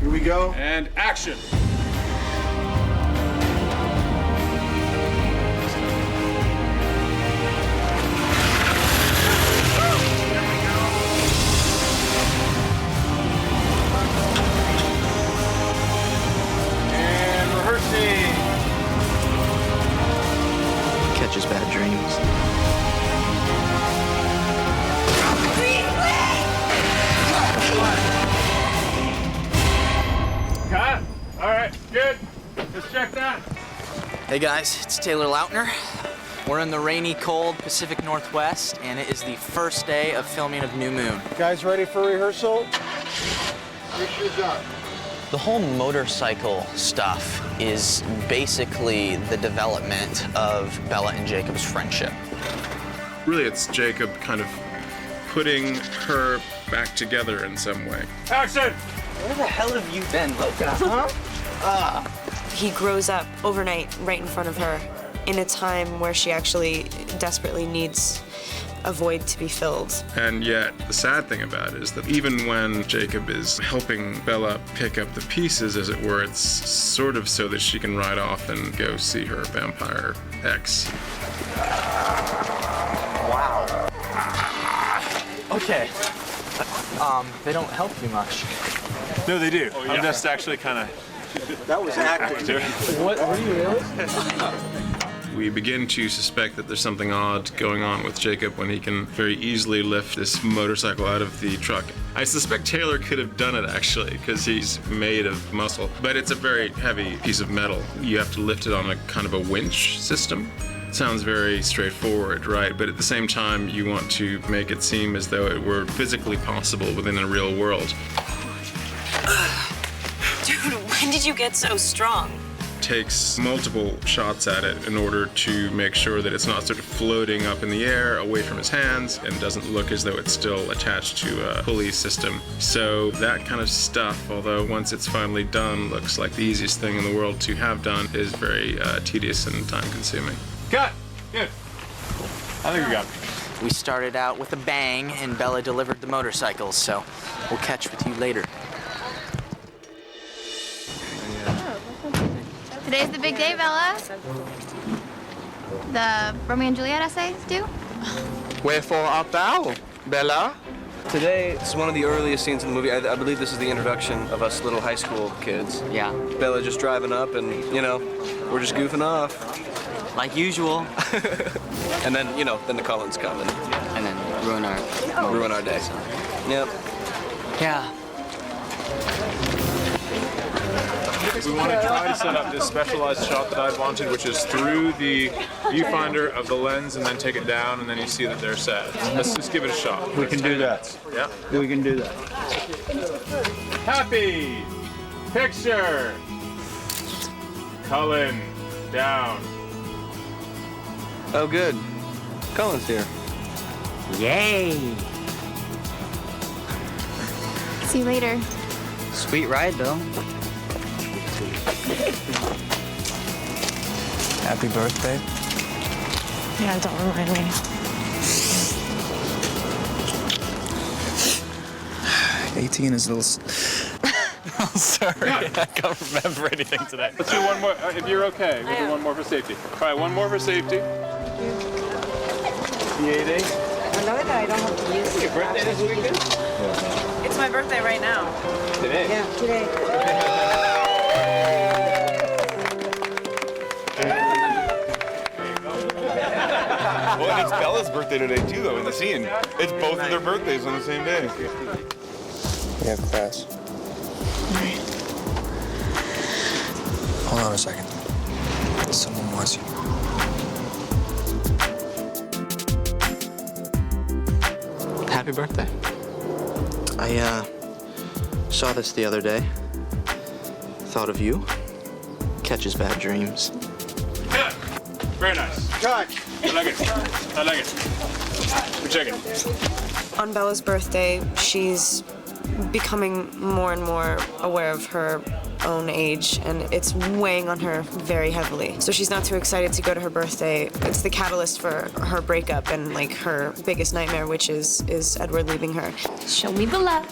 Here we go. And action. And rehearsing. Catches bad dreams. Cut. All right, good. Let's check that. Hey guys, it's Taylor Lautner. We're in the rainy, cold Pacific Northwest, and it is the first day of filming of New Moon. Guys ready for rehearsal? The whole motorcycle stuff is basically the development of Bella and Jacob's friendship. Really, it's Jacob kind of putting her back together in some way. Action! Where the hell have you been, Loka? Huh? He grows up overnight right in front of her in a time where she actually desperately needs a void to be filled. And yet, the sad thing about it is that even when Jacob is helping Bella pick up the pieces, as it were, it's sort of so that she can ride off and go see her vampire ex. Wow. Okay. They don't help you much. No, they do. Oh, yeah. I'm just actually kind of... That was acting. What are you really? We begin to suspect that there's something odd going on with Jacob when he can very easily lift this motorcycle out of the truck. I suspect Taylor could have done it actually, because he's made of muscle, but it's a very heavy piece of metal. You have to lift it on a kind of a winch system. Sounds very straightforward, right? But at the same time, you want to make it seem as though it were physically possible within a real world. Dude, when did you get so strong? Takes multiple shots at it in order to make sure that it's not sort of floating up in the air away from his hands and doesn't look as though it's still attached to a pulley system. So that kind of stuff, although once it's finally done, looks like the easiest thing in the world to have done, is very tedious and time-consuming. Cut! Good. I think we got it. We started out with a bang, and Bella delivered the motorcycles, so we'll catch with you later. Today's the big day, Bella. The Romeo and Juliet essay due? Wherefore art thou, Bella? Today is one of the earliest scenes in the movie. I believe this is the introduction of us little high school kids. Yeah. Bella just driving up and, you know, we're just goofing off. Like usual. And then, you know, then the Cullens come and And then ruin our day. Yep. Yeah. We want to try to set up this specialized shot that I wanted, which is through the viewfinder of the lens and then take it down, and then you see that they're set. Let's just give it a shot. We can do that. Yeah. We can do that. Happy picture. Cullen down. Oh, good. Cullen's here. Yay! See you later. Sweet ride, though. Happy birthday. Yeah, don't remind me. 18 is a little... Oh, sorry. I can't remember anything today. Let's do one more, if you're okay. We'll do one more for safety. All right, one more for safety. I know that I don't have to use it. Your birthday this weekend? It's my birthday right now. Today? Yeah, today. Well, and it's Bella's birthday today, too, though, in the scene. It's both of their birthdays on the same day. We have class. Hold on a second. Someone wants you. Happy birthday. I, saw this the other day. Thought of you. Catches bad dreams. Good. Very nice. Cut. I like it. I like it. We check it. On Bella's birthday, she's becoming more and more aware of her own age, and it's weighing on her very heavily. So she's not too excited to go to her birthday. It's the catalyst for her breakup and like her biggest nightmare, which is Edward leaving her. Show me the love.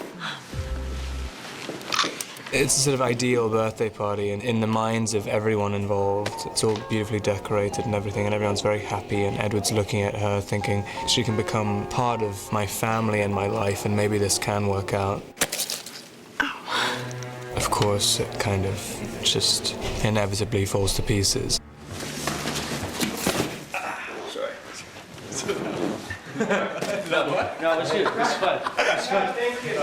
It's a sort of ideal birthday party, and in the minds of everyone involved, it's all beautifully decorated and everything, and everyone's very happy, and Edward's looking at her thinking she can become part of my family and my life, and maybe this can work out. Of course, it kind of just inevitably falls to pieces. No, let's do it. This is fun. It's fun. Thank you.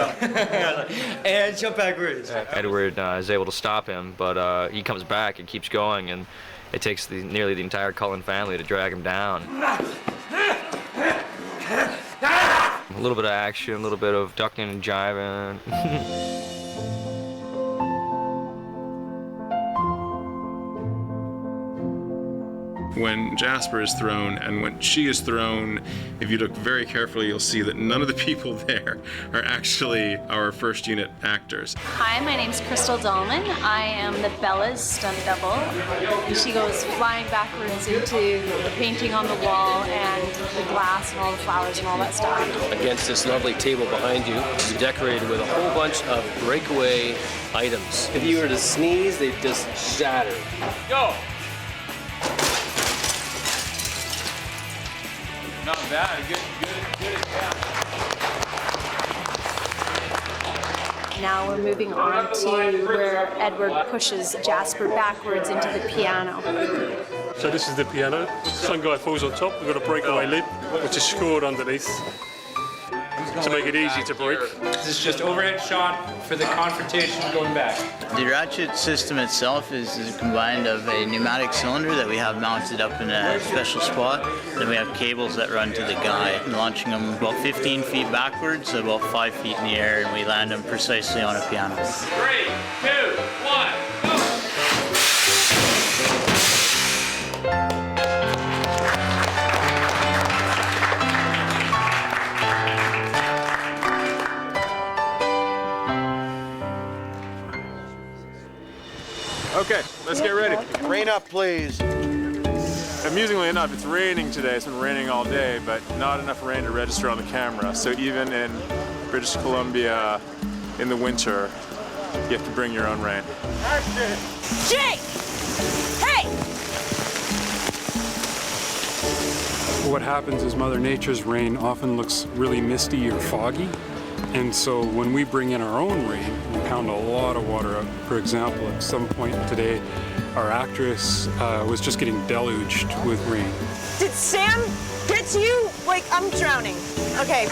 And jump backwards. Edward is able to stop him, but he comes back and keeps going, and it takes nearly the entire Cullen family to drag him down. A little bit of action, a little bit of ducking and jiving. When Jasper is thrown and when she is thrown, if you look very carefully, you'll see that none of the people there are actually our first unit actors. Hi, my name's Crystal Dahlman. I am the Bella's stunt double. And she goes flying backwards into the painting on the wall and the glass and all the flowers and all that stuff. Against this lovely table behind you, it's decorated with a whole bunch of breakaway items. If you were to sneeze, they'd just shatter. Go! Not bad. Good. Now we're moving on to where Edward pushes Jasper backwards into the piano. So this is the piano. Some guy falls on top. We've got a breakaway lid, which is scored underneath to make it easy to break. This is just overhead shot for the confrontation going back. The ratchet system itself is a combined of a pneumatic cylinder that we have mounted up in a special spot. Then we have cables that run to the guy, launching them about 15 feet backwards, about 5 feet in the air, and we land them precisely on a piano. 3, 2, 1, go! Okay, let's get ready. Rain up, please. Amusingly enough, it's raining today. It's been raining all day, but not enough rain to register on the camera. So even in British Columbia in the winter, you have to bring your own rain. Jake! Hey! What happens is Mother Nature's rain often looks really misty or foggy. And so when we bring in our own rain, we pound a lot of water out. For example, at some point today, our actress was just getting deluged with rain. Did Sam get to you? Like, I'm drowning. Okay.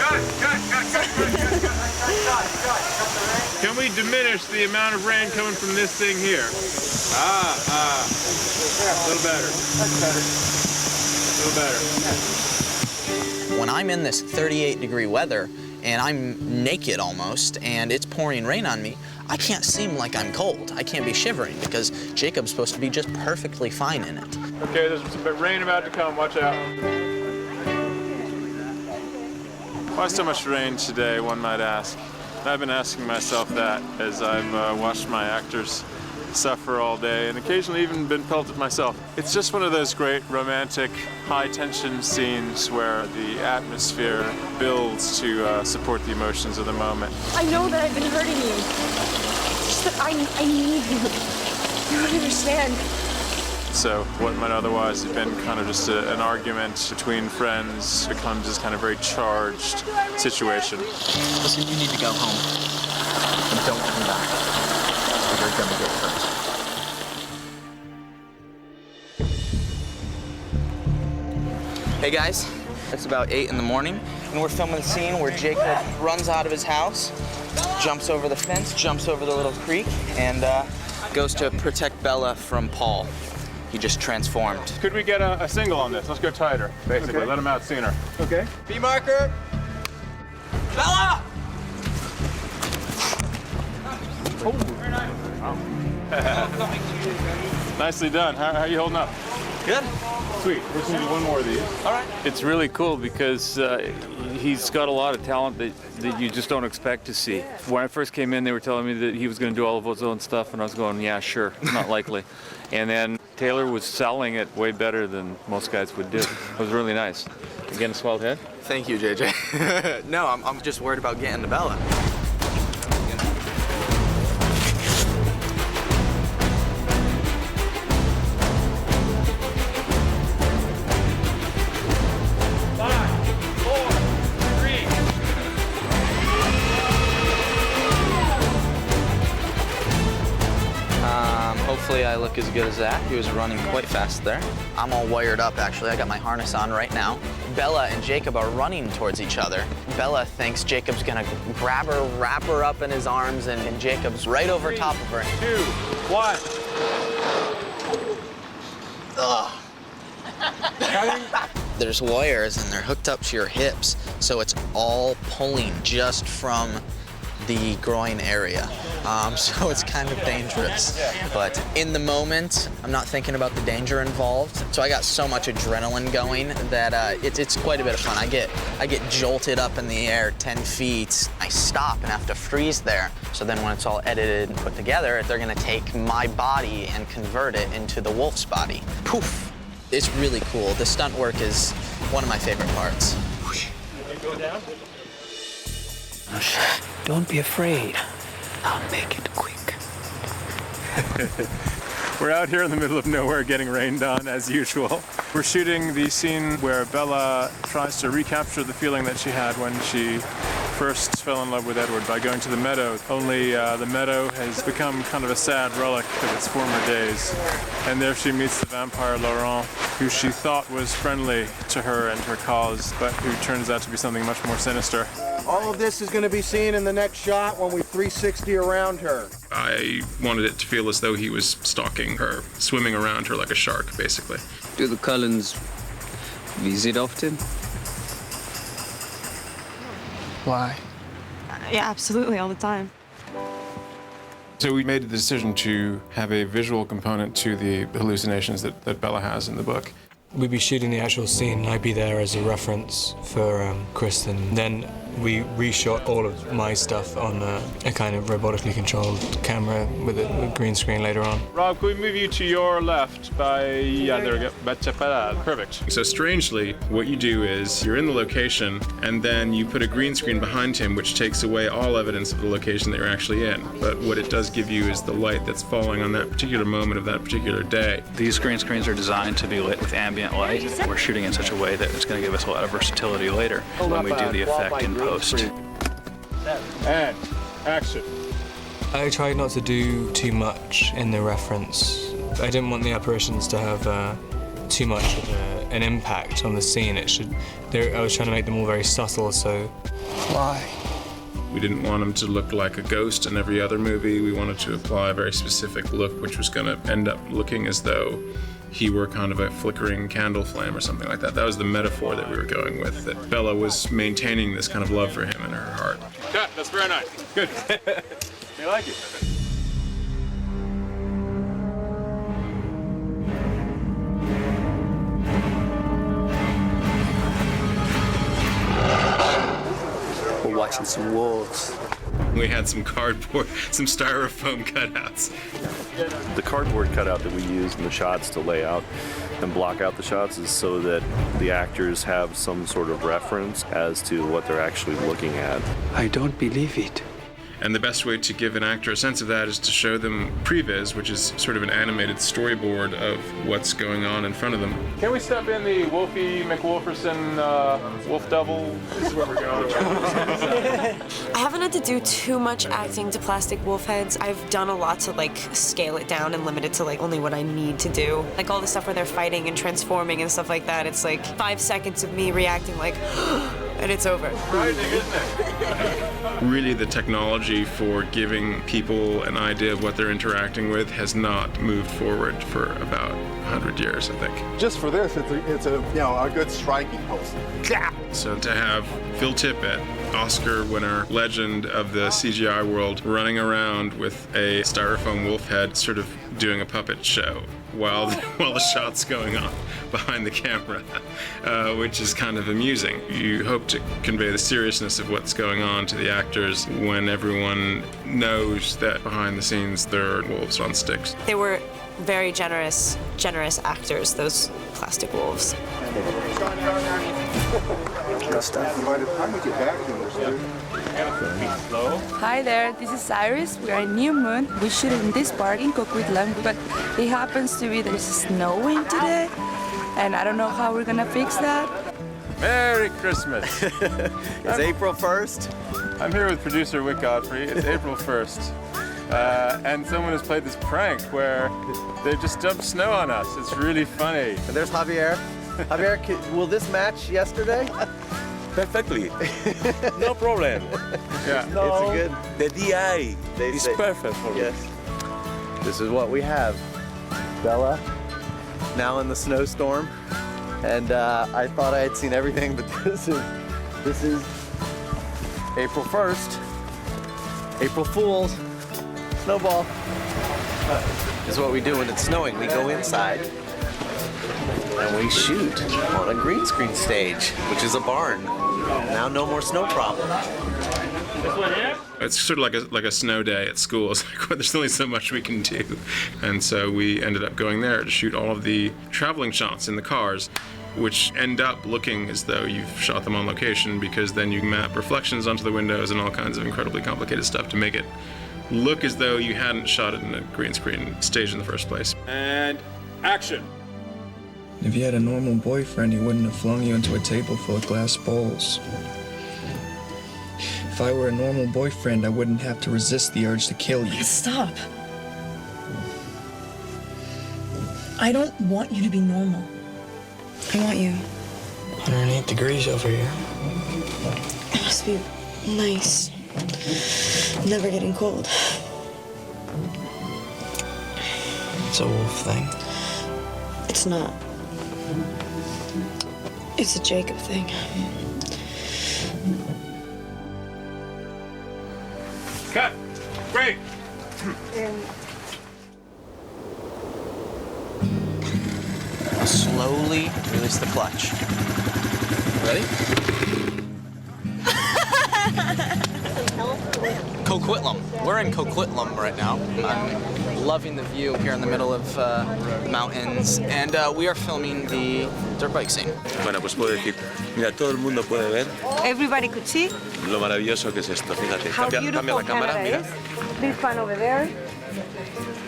Can we diminish the amount of rain coming from this thing here? A little better. That's better. When I'm in this 38-degree weather and I'm naked almost and it's pouring rain on me, I can't seem like I'm cold. I can't be shivering because Jacob's supposed to be just perfectly fine in it. Okay, there's some rain about to come. Watch out. Why so much rain today, one might ask? I've been asking myself that as I've watched my actors suffer all day and occasionally even been pelted myself. It's just one of those great romantic high-tension scenes where the atmosphere builds to support the emotions of the moment. I know that I've been hurting you. It's just that I need you. You don't understand. So what might otherwise have been kind of just an argument between friends becomes this kind of very charged situation. Listen, you need to go home and don't come back. You're gonna get hurt. Hey guys, it's about 8 in the morning, and we're filming the scene where Jacob runs out of his house, jumps over the fence, jumps over the little creek, and goes to protect Bella from Paul. He just transformed. Could we get a single on this? Let's go tighter, basically. Okay. Let him out sooner. Okay. B marker. Bella! Nicely done. How are you holding up? Good. Sweet. We just need one more of these. All right. It's really cool because he's got a lot of talent that you just don't expect to see. When I first came in, they were telling me that he was going to do all of his own stuff, and I was going, yeah, sure, not likely. And then Taylor was selling it way better than most guys would do. It was really nice. You getting a swelled head? Thank you, JJ. No, I'm just worried about getting to Bella. Hopefully I look as good as that. He was running quite fast there. I'm all wired up, actually. I got my harness on right now. Bella and Jacob are running towards each other. Bella thinks Jacob's gonna grab her, wrap her up in his arms, and Jacob's right over top of her. 2, 1. Ugh. There's wires and they're hooked up to your hips, so it's all pulling just from the groin area. So it's kind of dangerous. But in the moment, I'm not thinking about the danger involved. So I got so much adrenaline going that it's quite a bit of fun. I get jolted up in the air 10 feet. I stop and have to freeze there. So then when it's all edited and put together, they're gonna take my body and convert it into the wolf's body. Poof. It's really cool. The stunt work is one of my favorite parts. Go down. Don't be afraid. I'll make it quick. We're out here in the middle of nowhere getting rained on as usual. We're shooting the scene where Bella tries to recapture the feeling that she had when she first fell in love with Edward by going to the meadow. Only the meadow has become kind of a sad relic of its former days. And there she meets the vampire Laurent, who she thought was friendly to her and her cause, but who turns out to be something much more sinister. All of this is going to be seen in the next shot when we 360 around her. I wanted it to feel as though he was stalking her, swimming around her like a shark, basically. Do the Cullens visit often? Why? Yeah, absolutely, all the time. So we made the decision to have a visual component to the hallucinations that Bella has in the book. We'd be shooting the actual scene, I'd be there as a reference for Kristen. Then we reshot all of my stuff on a kind of robotically controlled camera with a green screen later on. Rob, can we move you to your left by, yeah, there we go. Perfect. So strangely, what you do is you're in the location and then you put a green screen behind him, which takes away all evidence of the location that you're actually in. But what it does give you is the light that's falling on that particular moment of that particular day. These green screens are designed to be lit with ambient light. We're shooting in such a way that it's going to give us a lot of versatility later when we do the effect in post. And action. I tried not to do too much in the reference. I didn't want the apparitions to have too much of an impact on the scene. I was trying to make them all very subtle, so... Why? We didn't want him to look like a ghost in every other movie. We wanted to apply a very specific look, which was going to end up looking as though he were kind of a flickering candle flame or something like that. That was the metaphor that we were going with, that Bella was maintaining this kind of love for him in her heart. Cut, that's very nice. Good. You like it? We're watching some wolves. We had some cardboard, some styrofoam cutouts. The cardboard cutout that we use in the shots to lay out and block out the shots is so that the actors have some sort of reference as to what they're actually looking at. I don't believe it. And the best way to give an actor a sense of that is to show them previs, which is sort of an animated storyboard of what's going on in front of them. Can we step in the Wolfie McWolferson Wolf Devil? This is where we're going. I haven't had to do too much acting to plastic wolf heads. I've done a lot to like scale it down and limit it to like only what I need to do. Like all the stuff where they're fighting and transforming and stuff like that. It's like 5 seconds of me reacting like, and it's over. Frightening, isn't it? Really, the technology for giving people an idea of what they're interacting with has not moved forward for about 100 years, I think. Just for this, it's a good striking pose. So to have Phil Tippett, Oscar winner, legend of the CGI world, running around with a styrofoam wolf head, sort of doing a puppet show while the shot's going on behind the camera, which is kind of amusing. You hope to convey the seriousness of what's going on to the actors when everyone knows that behind the scenes there are wolves on sticks. They were very generous actors, those plastic wolves. Hi there, this is Iris. We are in New Moon. We shoot in this park in Coquitlam, but it happens to be there's snowing today, and I don't know how we're gonna fix that. Merry Christmas. It's April 1st. I'm here with producer Wick Godfrey. It's April 1st. and someone has played this prank where they just dumped snow on us. It's really funny. And there's Javier. Javier, will this match yesterday? Perfectly. No problem. Yeah. No. It's a good. The DI is perfect for me. Yes. This is what we have. Bella, now in the snowstorm, and I thought I had seen everything, but this is April 1st. April Fools. Snowball. This is what we do when it's snowing. We go inside and we shoot on a green screen stage, which is a barn. Now no more snow problem. It's sort of like a snow day at school. It's like, well, there's only so much we can do. And so we ended up going there to shoot all of the traveling shots in the cars, which end up looking as though you've shot them on location, because then you map reflections onto the windows and all kinds of incredibly complicated stuff to make it look as though you hadn't shot it in a green screen stage in the first place. And action. If you had a normal boyfriend, he wouldn't have flung you into a table full of glass bowls. If I were a normal boyfriend, I wouldn't have to resist the urge to kill you. Stop. I don't want you to be normal. I want you. 108 degrees over here. It must be nice. Never getting cold. It's a wolf thing. It's not. It's a Jacob thing. Cut. Break. Slowly release the clutch. Ready? Coquitlam. We're in Coquitlam right now. I'm loving the view here in the middle of the mountains, and we are filming the dirt bike scene. Bueno, pues puedo decir, mira, todo el mundo puede ver Everybody could see lo maravilloso que es esto. Fíjate, how cambia beautiful la cámara, Canada mira. is. This one over there.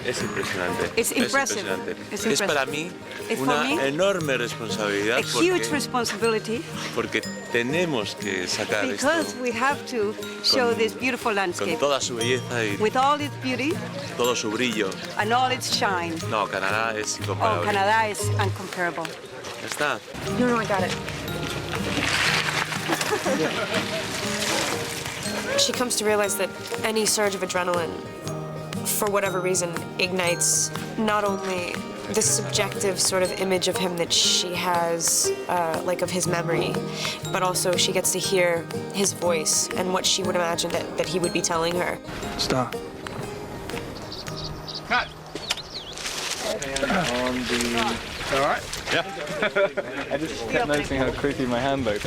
Es impresionante. It's impressive. impresionante. It's Es impressive. para mí It's for una me enorme responsabilidad a huge responsibility porque tenemos que sacar because esto we have to show this beautiful con landscape toda su belleza y with all its beauty todo su brillo. and all its shine. No, Canadá es Oh, incomparable. Canada is incomparable. Ya está. No, I got it. She comes to realize that any surge of adrenaline, for whatever reason, ignites not only the subjective sort of image of him that she has, like of his memory, but also she gets to hear his voice and what she would imagine that he would be telling her. Stop. Cut. On the... All right. Yeah. I just kept noticing how creepy my hand looked.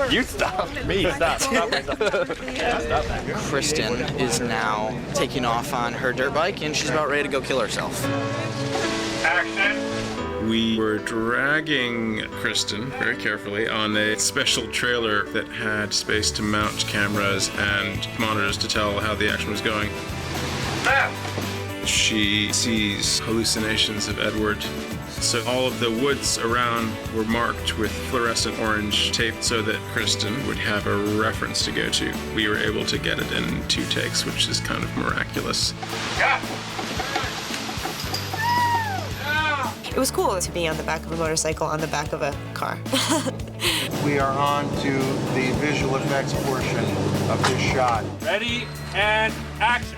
You stop. Me. Stop. Kristen is now taking off on her dirt bike, and she's about ready to go kill herself. Action. We were dragging Kristen very carefully on a special trailer that had space to mount cameras and monitors to tell how the action was going. She sees hallucinations of Edward. So all of the woods around were marked with fluorescent orange tape so that Kristen would have a reference to go to. We were able to get it in 2 takes, which is kind of miraculous. It was cool to be on the back of a motorcycle on the back of a car. We are on to the visual effects portion of this shot. Ready and action.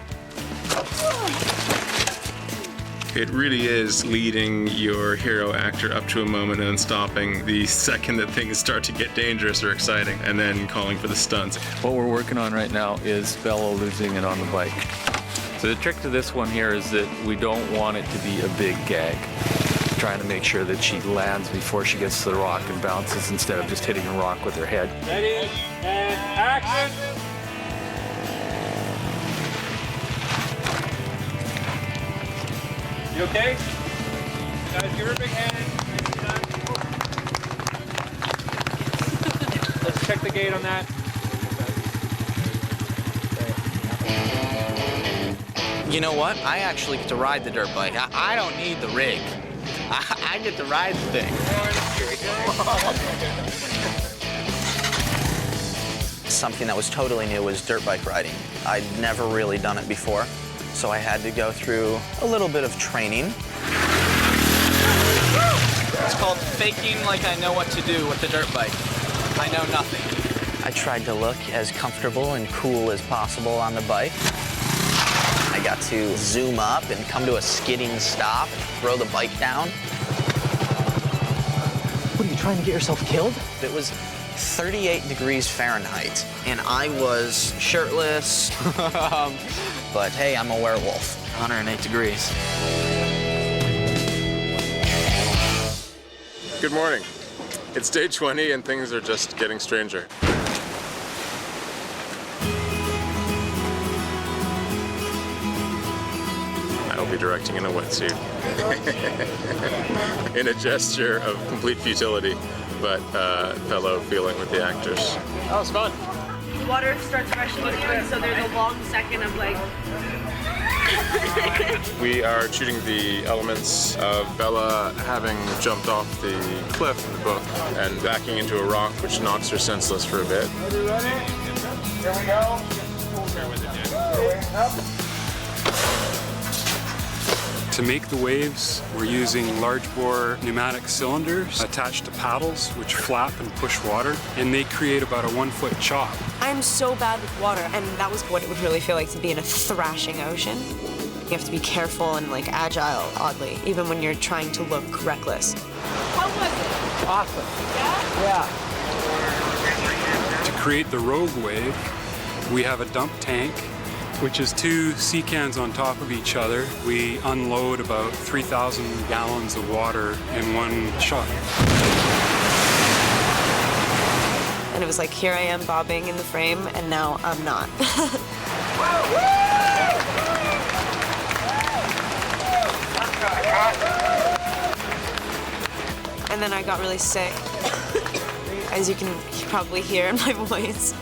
It really is leading your hero actor up to a moment and then stopping the second that things start to get dangerous or exciting, and then calling for the stunts. What we're working on right now is Bella losing it on the bike. So the trick to this one here is that we don't want it to be a big gag. Trying to make sure that she lands before she gets to the rock and bounces instead of just hitting the rock with her head. Ready and action. You okay? Guys, give her a big hand. Let's check the gate on that. You know what? I actually get to ride the dirt bike. I don't need the rig. I get to ride the thing. something that was totally new was dirt bike riding. I'd never really done it before, so I had to go through a little bit of training. It's called faking like I know what to do with the dirt bike. I know nothing. I tried to look as comfortable and cool as possible on the bike. I got to zoom up and come to a skidding stop, throw the bike down. What, are you trying to get yourself killed? It was 38 degrees Fahrenheit, and I was shirtless. But hey, I'm a werewolf. 108 degrees. Good morning. It's day 20 and things are just getting stranger. I'll be directing in a wetsuit. In a gesture of complete futility, but fellow feeling with the actors. That was fun. The water starts rushing in, so there's a long second of like... We are shooting the elements of Bella having jumped off the cliff in the book and backing into a rock, which knocks her senseless for a bit. Everybody, here we go. To make the waves, we're using large bore pneumatic cylinders attached to paddles which flap and push water, and they create about a 1 foot chop. I'm so bad with water, and that was what it would really feel like to be in a thrashing ocean. You have to be careful and like agile, oddly, even when you're trying to look reckless. How was it? Awesome. Yeah? To create the rogue wave, we have a dump tank, which is 2 sea cans on top of each other. We unload about 3,000 gallons of water in one shot. And it was like, here I am bobbing in the frame, and now I'm not. And then I got really sick, as you can probably hear in my voice.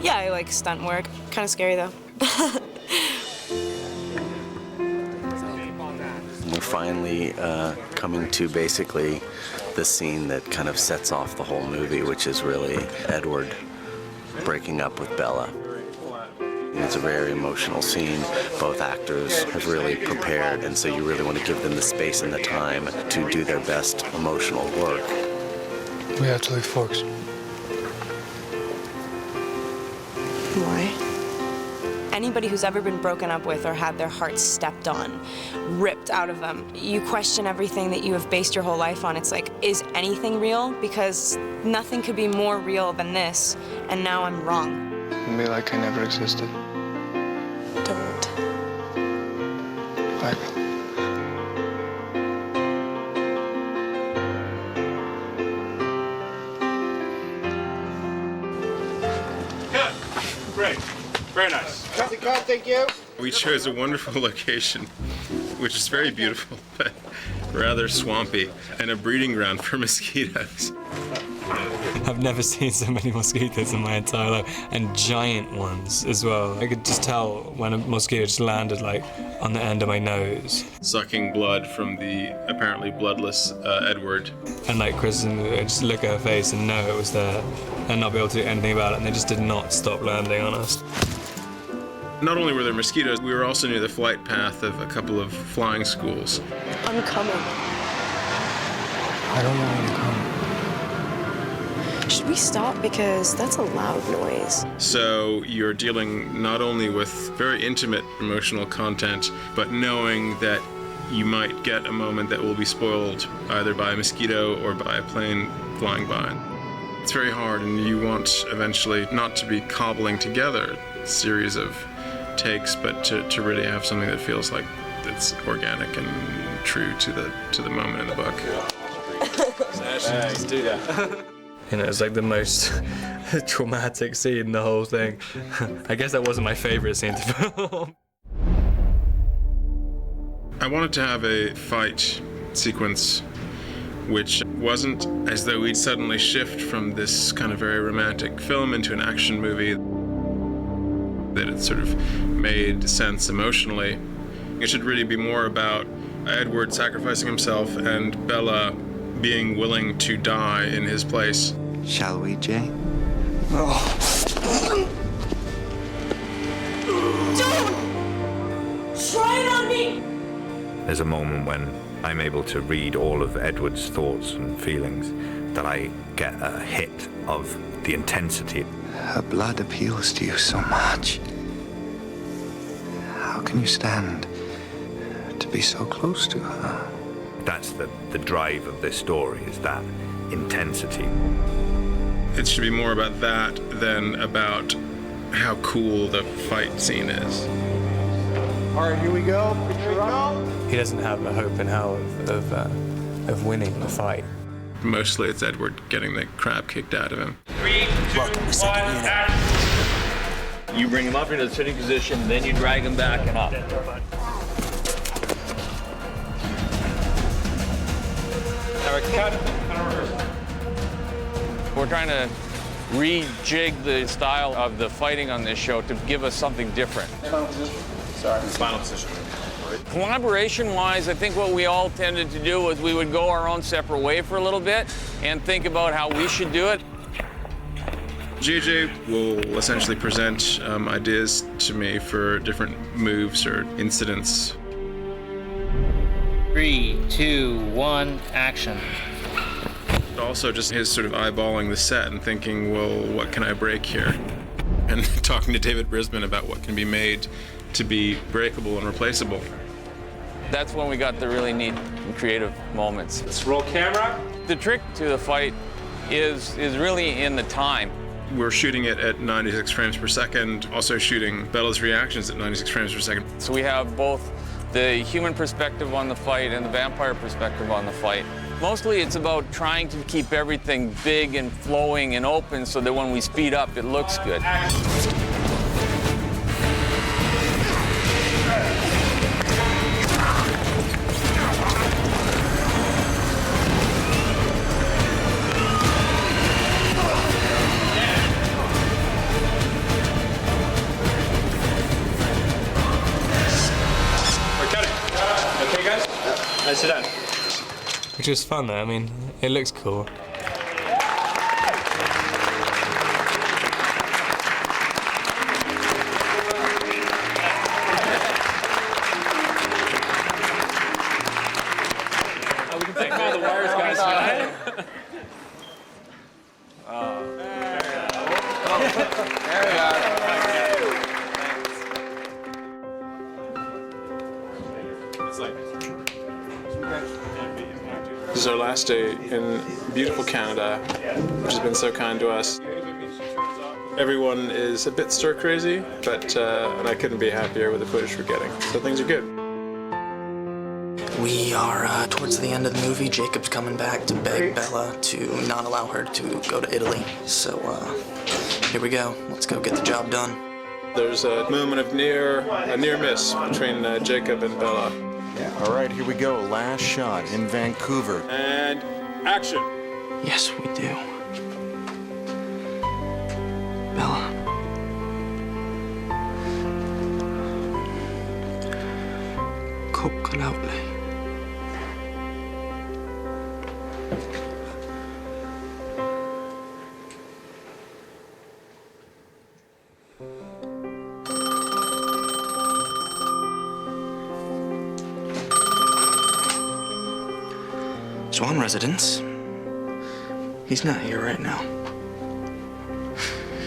Yeah, I like stunt work. Kind of scary though. We're finally coming to basically the scene that kind of sets off the whole movie, which is really Edward breaking up with Bella. It's a very emotional scene. Both actors have really prepared, and so you really want to give them the space and the time to do their best emotional work. We have to leave Forks. Why? Anybody who's ever been broken up with or had their heart stepped on, ripped out of them, you question everything that you have based your whole life on. It's like, is anything real? Because nothing could be more real than this, and now I'm wrong. And be like I never existed. Don't. Bye. Good. Great. Very nice. Thank you. We chose a wonderful location, which is very beautiful, but rather swampy, and a breeding ground for mosquitoes. I've never seen so many mosquitoes in my entire life, and giant ones as well. I could just tell when a mosquito just landed like on the end of my nose. Sucking blood from the apparently bloodless Edward. And like Kristen would just look at her face and know it was there and not be able to do anything about it, and they just did not stop landing on us. Not only were there mosquitoes, we were also near the flight path of a couple of flying schools. I'm coming. I don't want you to come. Should we stop? Because that's a loud noise. So you're dealing not only with very intimate emotional content, but knowing that you might get a moment that will be spoiled either by a mosquito or by a plane flying by. It's very hard, and you want eventually not to be cobbling together a series of takes, but to really have something that feels like it's organic and true to the moment in the book. Let's do that. You know, it's like the most traumatic scene in the whole thing. I guess that wasn't my favorite scene to film. I wanted to have a fight sequence which wasn't as though we'd suddenly shift from this kind of very romantic film into an action movie, that it sort of made sense emotionally. It should really be more about Edward sacrificing himself and Bella being willing to die in his place. Shall we, Jay? Don't! Try it on me! There's a moment when I'm able to read all of Edward's thoughts and feelings, that I get a hit of the intensity. Her blood appeals to you so much. How can you stand to be so close to her? That's the drive of this story, is that intensity. It should be more about that than about how cool the fight scene is. All right, here we go. Picture up. He doesn't have a hope in hell of winning the fight. Mostly it's Edward getting the crap kicked out of him. 3, 2, 1, action! You bring him up into the sitting position, then you drag him back and up. All right, cut. We're trying to rejig the style of the fighting on this show to give us something different. Final position. Collaboration-wise, I think what we all tended to do was we would go our own separate way for a little bit and think about how we should do it. JJ will essentially present ideas to me for different moves or incidents. 3, 2, 1, action. Also just his sort of eyeballing the set and thinking, well, what can I break here? And talking to David Brisbane about what can be made to be breakable and replaceable. That's when we got the really neat and creative moments. Let's roll camera. The trick to the fight is really in the time. We're shooting it at 96 frames per second, also shooting Bella's reactions at 96 frames per second. So we have both the human perspective on the fight and the vampire perspective on the fight. Mostly it's about trying to keep everything big and flowing and open so that when we speed up, it looks good. Sit down. Which was fun though, I mean, it looks cool. We can thank all the wires guys tonight. There we go. This is our last day in beautiful Canada, which has been so kind to us. Everyone is a bit stir crazy, but and I couldn't be happier with the footage we're getting. So things are good. We are towards the end of the movie. Jacob's coming back to beg Bella to not allow her to go to Italy. So here we go. Let's go get the job done. There's a moment of near miss between Jacob and Bella. All right, here we go. Last shot in Vancouver. And action. Yes, we do. Bella. Kokkalaule. Swan residence. He's not here right now.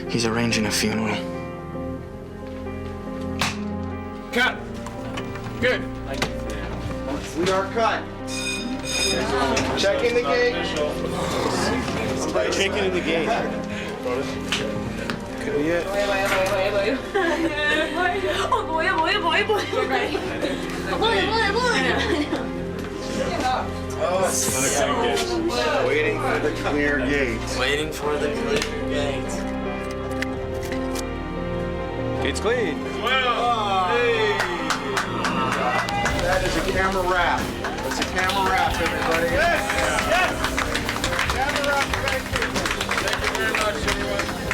He's arranging a funeral. Cut. Good. We are cut. Checking the gate. Somebody checking in the gate. Could be it. Oh boy, oh boy, oh boy, oh boy. We're ready. Oh boy, oh boy, oh boy. Waiting for the clear gate. Waiting for the clear gate. Gate's clean. Well, hey. That is a camera wrap. That's a camera wrap, everybody. Yes! Yes! Camera wrap, thank you. Thank you very much, everyone.